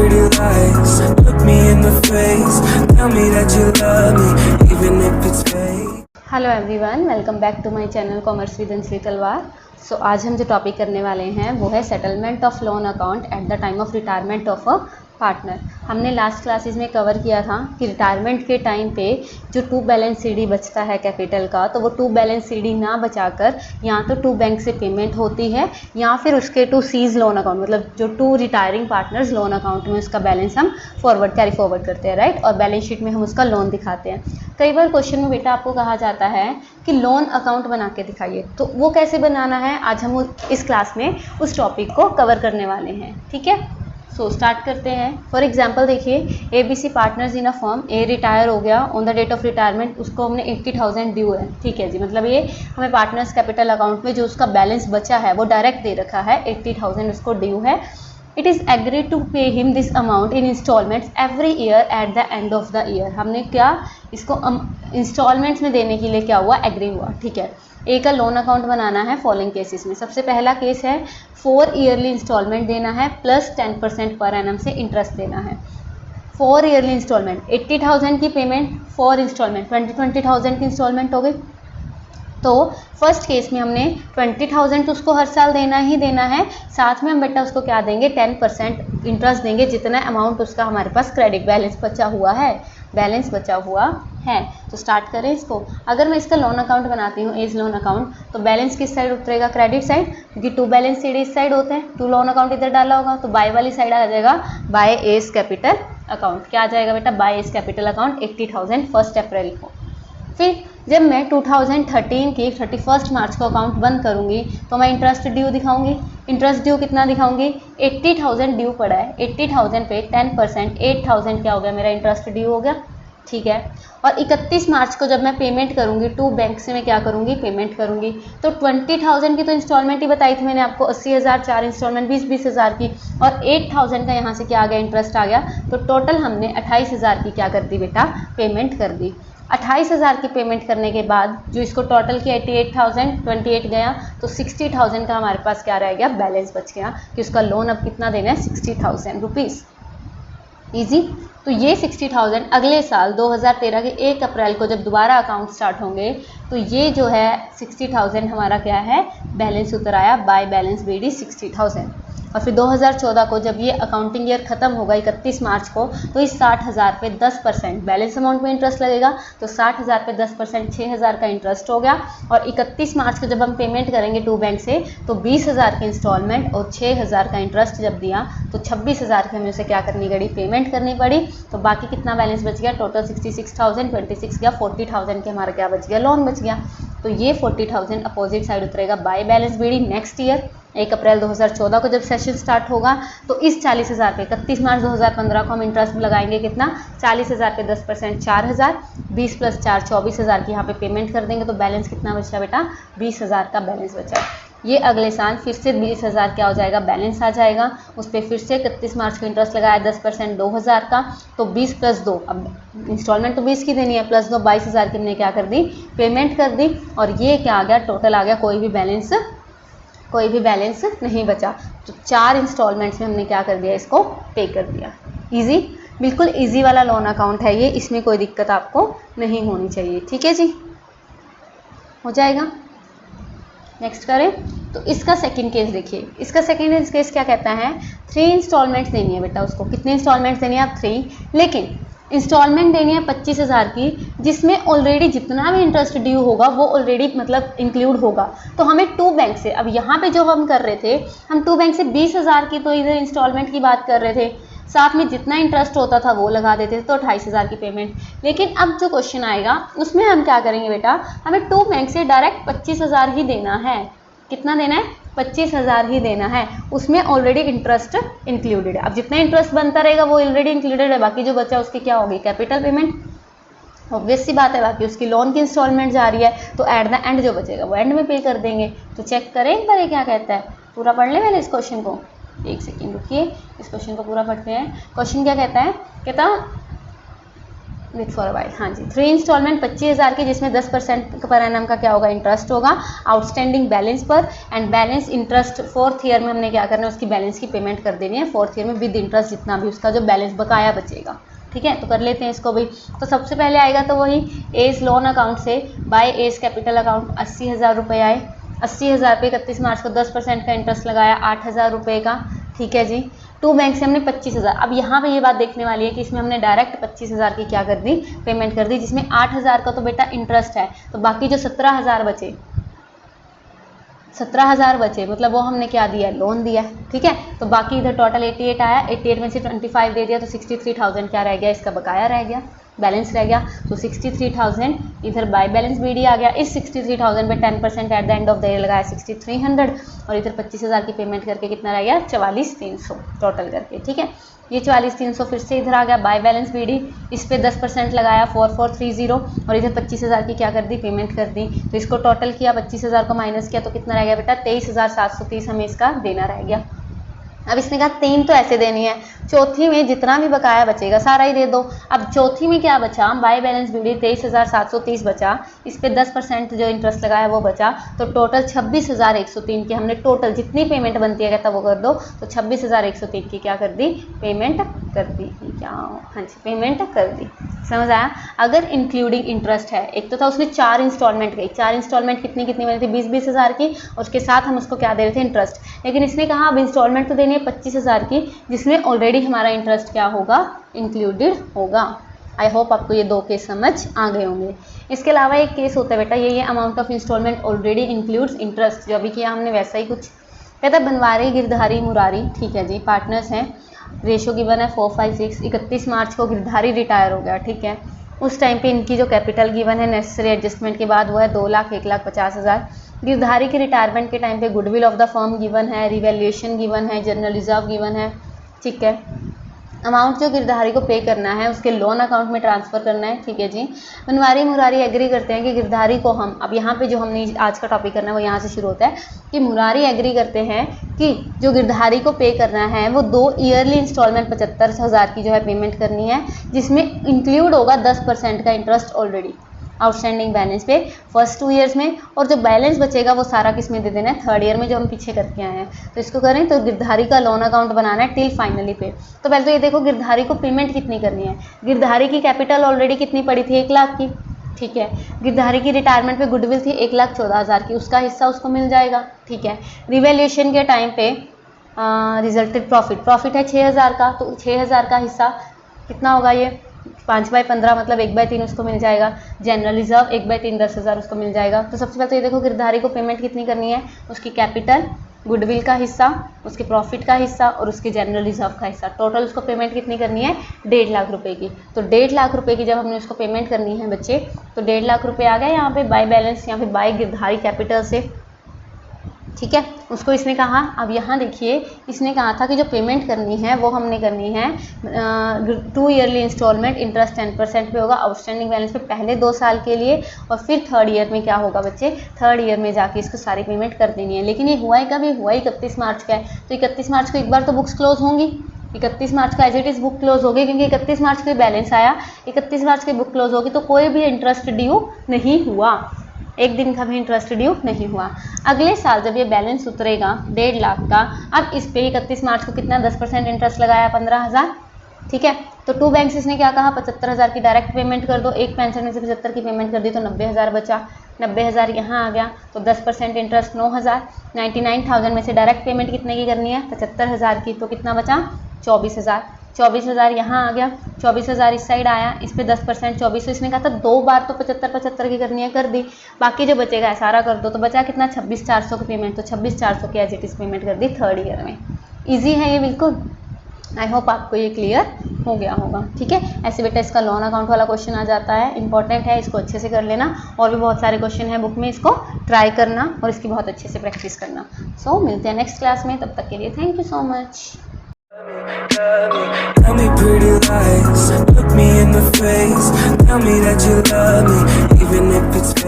pretty lies. Look me in the face, tell me that you love me, even if it's fake. Hello everyone, welcome back to my channel Commerce with Anjali Talwar. So आज हम जो topic करने वाले हैं वो है settlement of loan account at the time of retirement of a partner. हमने last classes में कवर किया था कि रिटायरमेंट के टाइम पे जो टू बैलेंस सीडी बचता है कैपिटल का, तो वो टू बैलेंस सीडी ना बचाकर या तो टू बैंक से पेमेंट होती है या फिर उसके टू सीज लोन अकाउंट, मतलब जो two retiring partners loan account में उसका बैलेंस हम कैरी फॉरवर्ड करते हैं, राइट। और बैलेंस शीट में हम उसका लोन दिखाते हैं। कई बार क्वेश्चन में बेटा आपको कहा जाता है कि लोन अकाउंट बना के दिखाइए, तो वो कैसे बनाना है आज हम इस क्लास में उस टॉपिक को कवर करने वाले हैं, ठीक है। सो स्टार्ट करते हैं। फॉर एग्जांपल देखिए, ABC partners in a firm, A retire हो गया on the date of retirement, उसको हमने 80,000 ड्यू है, ठीक है जी। मतलब ये हमें पार्टनर्स कैपिटल अकाउंट में जो उसका बैलेंस बचा है वो डायरेक्ट दे रखा है, 80,000 उसको ड्यू है। It is agreed to pay him this amount in instalments every year at the end of the year. हमने क्या इसको इंस्टॉलमेंट्स में देने के लिए क्या हुआ, एग्री हुआ, ठीक है। ए का लोन अकाउंट बनाना है फॉलोइंग केसेस में। सबसे पहला केस है 4 ईयरली इंस्टॉलमेंट देना है प्लस 10% पर एनम से इंटरेस्ट देना है। 4 ईयरली इंस्टॉलमेंट, 80,000 की पेमेंट, 4 इंस्टॉलमेंट, 20,000 की इंस्टॉलमेंट हो गई। तो फर्स्ट केस में हमने 20,000 तो उसको हर साल देना ही देना है, साथ में हम बेटा उसको क्या देंगे, 10% इंटरेस्ट देंगे, जितना अमाउंट उसका हमारे पास क्रेडिट बैलेंस बचा हुआ है, बैलेंस बचा हुआ है। तो स्टार्ट करें इसको। अगर मैं इसका लोन अकाउंट बनाती हूँ, एज लोन अकाउंट, तो बैलेंस किस साइड उतरेगा, क्रेडिट साइड, क्योंकि टू बैलेंस सीडी इस साइड होते हैं, टू लोन अकाउंट इधर डाला होगा, तो बाय वाली साइड आ जाएगा बाय एज कैपिटल अकाउंट। क्या आ जाएगा बेटा, बाय एज कैपिटल अकाउंट 80,000 1 अप्रैल को। फिर जब मैं 2013 की 31 मार्च को अकाउंट बंद करूंगी तो मैं इंटरेस्ट ड्यू दिखाऊंगी। इंटरेस्ट ड्यू कितना दिखाऊंगी, 80,000 ड्यू पड़ा है, 80,000 पे 10%, 8,000 क्या हो गया, मेरा इंटरेस्ट ड्यू हो गया, ठीक है। और 31 मार्च को जब मैं पेमेंट करूंगी, टू बैंक से मैं क्या करूंगी, पेमेंट करूंगी। तो 20,000 की तो इंस्टॉलमेंट ही बताई थी मैंने आपको, 80,000 4 इंस्टॉलमेंट 20,000 की, और 8,000 का यहाँ से क्या आ गया, इंटरेस्ट आ गया। तो टोटल हमने 28,000 की क्या कर दी बेटा, पेमेंट कर दी। 28,000 की पेमेंट करने के बाद जो इसको टोटल की 88,000, 28 गया, तो 60,000 का हमारे पास क्या रह गया, बैलेंस बच गया, कि उसका लोन अब कितना देना है, 60,000 रुपीज़। ईजी। तो ये 60,000 अगले साल 2013 के 1 अप्रैल को जब दोबारा अकाउंट स्टार्ट होंगे, तो ये जो है 60,000 हमारा क्या है, बैलेंस उतर आया, बाय बैलेंस BD 60,000। और फिर 2014 को जब ये अकाउंटिंग ईयर खत्म होगा 31 मार्च को, तो इस 60,000 पे 10% बैलेंस अमाउंट में इंटरेस्ट लगेगा, तो 60,000 पे 10% 6,000 का इंटरेस्ट हो गया। और 31 मार्च को जब हम पेमेंट करेंगे टू बैंक से, तो 20,000 की इंस्टॉलमेंट और 6,000 का इंटरेस्ट जब दिया, तो 26,000 की हमें उसे क्या करनी पड़ी, पेमेंट करनी पड़ी। तो बाकी कितना बैलेंस बच गया, टोटल 66,000, 26 गया, 40,000 के हमारा क्या बच गया, लोन बच गया। तो ये 40,000 अपोजिट साइड उतरेगा by balance BD next year 1 अप्रैल 2014 को जब सेशन स्टार्ट होगा। तो इस 40,000 पे 31 मार्च 2015 को हम इंटरेस्ट लगाएंगे कितना, 40,000 पे 10% 4,000, 20 + 4 24,000 की यहाँ पे पेमेंट कर देंगे, तो बैलेंस कितना बचा बेटा, 20,000 का बैलेंस बचा। ये अगले साल फिर से 20,000 क्या हो जाएगा, बैलेंस आ जाएगा। उस पर फिर से 31 मार्च को इंटरेस्ट लगाया 10% 2,000 का, तो 20 + 2, अब इंस्टॉलमेंट तो 20 की देनी है, प्लस 2 22,000 की हमने क्या कर दी, पेमेंट कर दी। और ये क्या आ गया, टोटल आ गया, कोई भी बैलेंस नहीं बचा। तो 4 इंस्टॉलमेंट्स में हमने क्या कर दिया, इसको पे कर दिया। इजी, बिल्कुल इजी वाला लोन अकाउंट है ये, इसमें कोई दिक्कत आपको नहीं होनी चाहिए, ठीक है जी, हो जाएगा। नेक्स्ट करें तो इसका सेकंड केस देखिए। इसका सेकंड केस क्या कहता है, 3 इंस्टॉलमेंट्स देनी है बेटा उसको। कितने इंस्टॉलमेंट्स देनी है आप, 3, लेकिन इंस्टॉलमेंट देनी है 25,000 की, जिसमें ऑलरेडी जितना भी इंटरेस्ट ड्यू होगा वो ऑलरेडी मतलब इंक्लूड होगा। तो हमें टू बैंक से, अब यहाँ पे जो हम कर रहे थे, हम टू बैंक से 20,000 की तो इधर इंस्टॉलमेंट की बात कर रहे थे, साथ में जितना इंटरेस्ट होता था वो लगा देते थे, तो 28,000 की पेमेंट। लेकिन अब जो क्वेश्चन आएगा उसमें हम क्या करेंगे बेटा, हमें टू बैंक से डायरेक्ट 25,000 ही देना है। कितना देना है, 25,000 ही देना है, उसमें ऑलरेडी इंटरेस्ट इंक्लूडेड है। अब जितना इंटरेस्ट बनता रहेगा वो ऑलरेडी इंक्लूडेड है, बाकी जो बचा उसकी क्या होगी, कैपिटल पेमेंट। ऑब्वियस सी बात है, बाकी उसकी लोन की इंस्टॉलमेंट जा रही है, तो एट द एंड जो बचेगा वो एंड में पे कर देंगे। तो चेक करें एक बार ये क्या कहता है, पूरा पढ़ ले पहले इस क्वेश्चन को, एक सेकेंड रुकिए, इस क्वेश्चन को पूरा पढ़ते हैं। क्वेश्चन क्या कहता है, कहता विथ फॉर वाइल, हाँ जी, 3 इंस्टॉलमेंट 25,000 की, जिसमें 10% पर एनम का क्या होगा, इंटरेस्ट होगा आउटस्टैंडिंग बैलेंस पर। And balance interest 4th year में हमने क्या करना है, उसकी बैलेंस की पेमेंट कर देनी है 4th ईयर में विद इंटरेस्ट, जितना भी उसका जो बैलेंस बकाया बचेगा। ठीक है, तो कर लेते हैं इसको भी। तो सबसे पहले आएगा तो वही एज लोन अकाउंट से बाय एज कैपिटल अकाउंट 80,000 रुपये आए। 80,000 पे 31 मार्च को 10% का इंटरेस्ट लगाया 8,000 रुपये का। ठीक है जी, 2 बैंक से हमने 25,000। अब यहाँ पे ये बात देखने वाली है कि इसमें हमने डायरेक्ट 25,000 की क्या कर दी, पेमेंट कर दी, जिसमें 8,000 का तो बेटा इंटरेस्ट है, तो बाकी जो 17,000 बचे, 17,000 बचे, मतलब वो हमने क्या दिया, लोन दिया। ठीक है, तो बाकी इधर टोटल 88 आया, 88 में से 25 दे दिया, तो 63,000 क्या रह गया, इसका बकाया रह गया, बैलेंस रह गया। तो 63,000 इधर बाय बैलेंस बीडी आ गया। इस 63,000 पे 10% eight the end of the year लगाया 6,300, और इधर 25,000 की पेमेंट करके कितना रह गया, 44,300 टोटल करके। ठीक है, ये 44,300 फिर से इधर आ गया बाय बैलेंस बीडी, इस पे 10% लगाया 4,430, और इधर 25,000 की क्या कर दी, पेमेंट कर दी। तो इसको टोटल किया, 25,000 को माइनस किया, तो कितना रह गया बेटा, 23,730 हमें इसका देना रह गया। अब इसने कहा 3 तो ऐसे देनी है, चौथी में जितना भी बकाया बचेगा सारा ही दे दो। अब चौथी में क्या बचा, बाय बैलेंस बीडी 23,730 बचा, इस पे 10% जो इंटरेस्ट लगाया वो बचा, तो टोटल 26,103 की हमने टोटल जितनी पेमेंट बनती है कहता वो कर दो, तो 26,103 की क्या कर दी, पेमेंट कर दी। क्या, हाँ जी, पेमेंट कर दी। समझ आया। अगर इंक्लूडिंग इंटरेस्ट है, एक तो था उसमें 4 इंस्टॉलमेंट गई, 4 इंस्टॉलमेंट कितनी कितनी बनी थी, 20-20 हज़ार की, और उसके साथ हम उसको क्या दे रहे थे, इंटरेस्ट। लेकिन इसने कहा अब इंस्टॉलमेंट तो देनी है 25,000 की, जिसमें ऑलरेडी हमारा इंटरेस्ट क्या होगा, इंक्लूडेड होगा। आई होप आपको ये 2 केस समझ आ गए होंगे। इसके अलावा एक केस होता है बेटा, ये amount of instalment already includes interest, जो अभी किया हमने वैसा ही कुछ। कहता है बनवारी, गिरधारी, मुरारी, ठीक है जी, पार्टनर्स हैं, रेशो गिवन है 456। 31 मार्च को गिरधारी रिटायर हो गया। ठीक है, उस टाइम पे इनकी जो कैपिटल गिवन है नेसेसरी एडजस्टमेंट के बाद वो है 2,01,50,000। गिरधारी के रिटायरमेंट के टाइम पे goodwill of the firm given है, रिवैल्यूएशन गिवन है, जनरल रिजर्व गिवन है। ठीक है, अमाउंट जो गिरधारी को पे करना है उसके लोन अकाउंट में ट्रांसफ़र करना है। ठीक है जी, बनवारी मुरारी एग्री करते हैं कि गिरधारी को हम, अब यहाँ पे जो हमने आज का टॉपिक करना है वो यहाँ से शुरू होता है कि मुरारी एग्री करते हैं कि जो गिरधारी को पे करना है वो 2 ईयरली इंस्टॉलमेंट 75,000 की जो है पेमेंट करनी है, जिसमें इंक्लूड होगा 10% का इंटरेस्ट ऑलरेडी आउटस्टैंडिंग बैलेंस पे फर्स्ट 2 ईयर्स में, और जो बैलेंस बचेगा वो सारा किस में दे देना है, 3rd ईयर में, जो हम पीछे करके आए हैं। तो इसको करें तो गिरधारी का लोन अकाउंट बनाना है टिल फाइनली पे। तो पहले तो ये देखो गिरधारी को पेमेंट कितनी करनी है। गिरधारी की कैपिटल ऑलरेडी कितनी पड़ी थी, 1 लाख की। ठीक है, गिरधारी की रिटायरमेंट पे गुडविल थी 1,14,000 की, उसका हिस्सा उसको मिल जाएगा। ठीक है, रिवैल्यूएशन के टाइम पे रिजल्टेड प्रॉफिट है 6,000 का, तो 6,000 का हिस्सा कितना होगा, ये 5/15 मतलब 1/3 उसको मिल जाएगा। जनरल रिजर्व 1/3 10,000 उसको मिल जाएगा। तो सबसे पहले तो ये देखो गिरधारी को पेमेंट कितनी करनी है, उसकी कैपिटल, गुडविल का हिस्सा, उसके प्रॉफिट का हिस्सा और उसके जनरल रिजर्व का हिस्सा, टोटल उसको पेमेंट कितनी करनी है, 1.5 लाख रुपए की। तो 1.5 लाख रुपए की जब हमने उसको पेमेंट करनी है बच्चे, तो 1.5 लाख रुपए आ गए यहाँ पे बाय बैलेंस, यहाँ पे बाय गिरधारी कैपिटल से। ठीक है, उसको इसने कहा, अब यहाँ देखिए इसने कहा था कि जो पेमेंट करनी है वो हमने करनी है 2 ईयरली इंस्टॉलमेंट, इंटरेस्ट 10% पे होगा आउटस्टैंडिंग बैलेंस पे पहले 2 साल के लिए, और फिर 3rd ईयर में क्या होगा बच्चे, 3rd ईयर में जाके इसको सारी पेमेंट कर देनी है। लेकिन ये हुआ ही कब, ये हुआ ही 31 मार्च का है। तो 31 मार्च को एक बार तो बुक्स क्लोज होंगी, 31 मार्च का as it is book close होगी, क्योंकि 31 मार्च को बैलेंस आया, 31 मार्च की बुक क्लोज होगी, तो कोई भी इंटरेस्ट ड्यू नहीं हुआ, एक दिन का भी इंटरेस्ट ड्यू नहीं हुआ। अगले साल जब ये बैलेंस उतरेगा 1.5 लाख का, अब इस पे 31 मार्च को कितना 10% इंटरेस्ट लगाया 15,000। ठीक है, तो 2 बैंक्स इसने क्या कहा, 75,000 की डायरेक्ट पेमेंट कर दो, एक पेंशन में से 75 की पेमेंट कर दी, तो 90,000 बचा। 90,000 यहाँ आ गया, तो 10% इंटरेस्ट 9,000। 99,000 में से डायरेक्ट पेमेंट कितने की करनी है, 75,000 की, तो कितना बचा, 24,000। 24,000 यहाँ आ गया, 24,000 इस साइड आया, इस पे 10% 24, इसने कहा था 2 बार तो 75 की करनी है, कर दी। बाकी जो बचेगा सारा कर दो, तो बचा कितना, 26,400 की पेमेंट, तो 26,400 की एज इट इज़ पेमेंट कर दी 3rd ईयर में। ईजी है ये बिल्कुल। आई होप आपको ये क्लियर हो गया होगा। ठीक है, ऐसे बेटा इसका लोन अकाउंट वाला क्वेश्चन आ जाता है, इंपॉर्टेंट है, इसको अच्छे से कर लेना। और भी बहुत सारे क्वेश्चन है बुक में, इसको ट्राई करना और इसकी बहुत अच्छे से प्रैक्टिस करना। सो मिलते हैं नेक्स्ट क्लास में, तब तक के लिए thank you so much. Tell me pretty lies, look me in the face, tell me that you love me, even if it's fake.